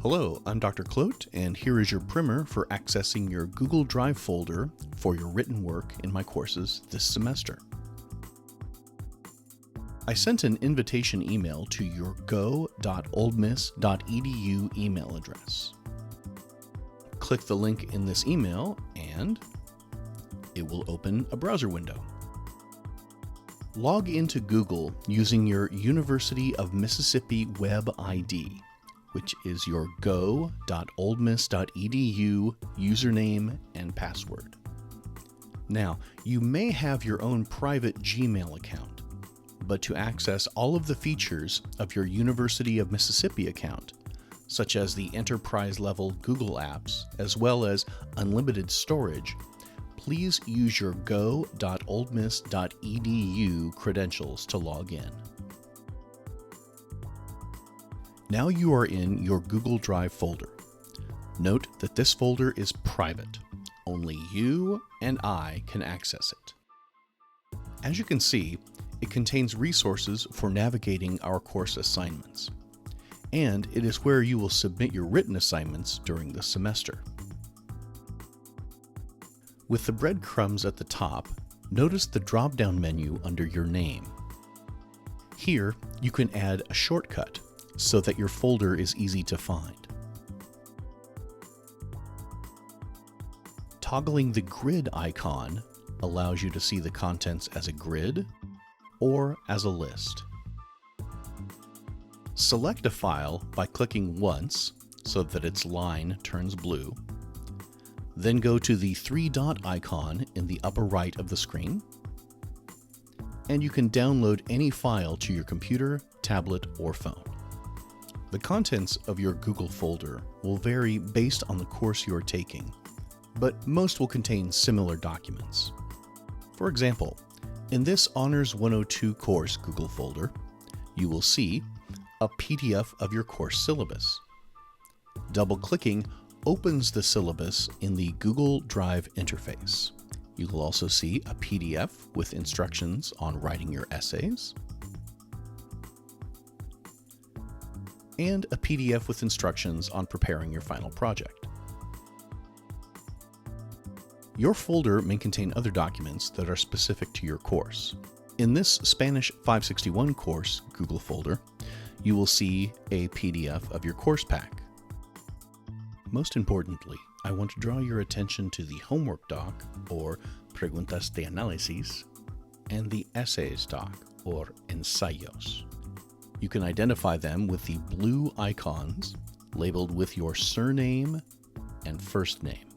Hello, I'm Dr. Klodt, and here is your primer for accessing your Google Drive folder for your written work in my courses this semester. I sent an invitation email to your go.oldmiss.edu email address. Click the link in this email and it will open a browser window. Log into Google using your University of Mississippi web ID, which is your go.oldmiss.edu username and password. Now, you may have your own private Gmail account, but to access all of the features of your University of Mississippi account, such as the enterprise-level Google apps, as well as unlimited storage, please use your go.oldmiss.edu credentials to log in. Now you are in your Google Drive folder. Note that this folder is private. Only you and I can access it. As you can see, it contains resources for navigating our course assignments, and it is where you will submit your written assignments during the semester. With the breadcrumbs at the top, notice the drop-down menu under your name. Here, you can add a shortcut so that your folder is easy to find. Toggling the grid icon allows you to see the contents as a grid or as a list. Select a file by clicking once so that its line turns blue. Then go to the three-dot icon in the upper right of the screen, and you can download any file to your computer, tablet, or phone. The contents of your Google folder will vary based on the course you are taking, but most will contain similar documents. For example, in this Honors 102 course Google folder, you will see a PDF of your course syllabus. Double-clicking opens the syllabus in the Google Drive interface. You will also see a PDF with instructions on writing your essays, and a PDF with instructions on preparing your final project. Your folder may contain other documents that are specific to your course. In this Spanish 561 course Google folder, you will see a PDF of your course pack. Most importantly, I want to draw your attention to the homework doc, or preguntas de análisis, and the essays doc, or ensayos. You can identify them with the blue icons labeled with your surname and first name.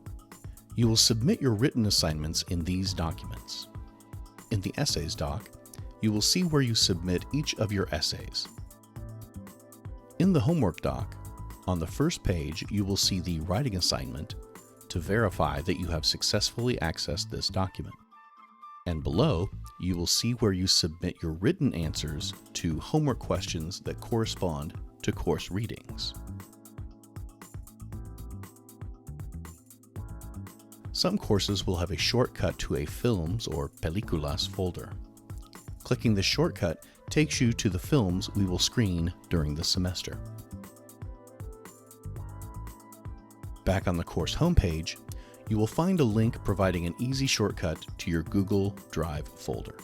You will submit your written assignments in these documents. In the essays doc, you will see where you submit each of your essays. In the homework doc, on the first page, you will see the writing assignment to verify that you have successfully accessed this document. And below, you will see where you submit your written answers to homework questions that correspond to course readings. Some courses will have a shortcut to a films or películas folder. Clicking the shortcut takes you to the films we will screen during the semester. Back on the course homepage, you will find a link providing an easy shortcut to your Google Drive folder.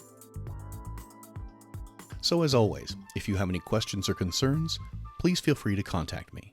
So as always, if you have any questions or concerns, please feel free to contact me.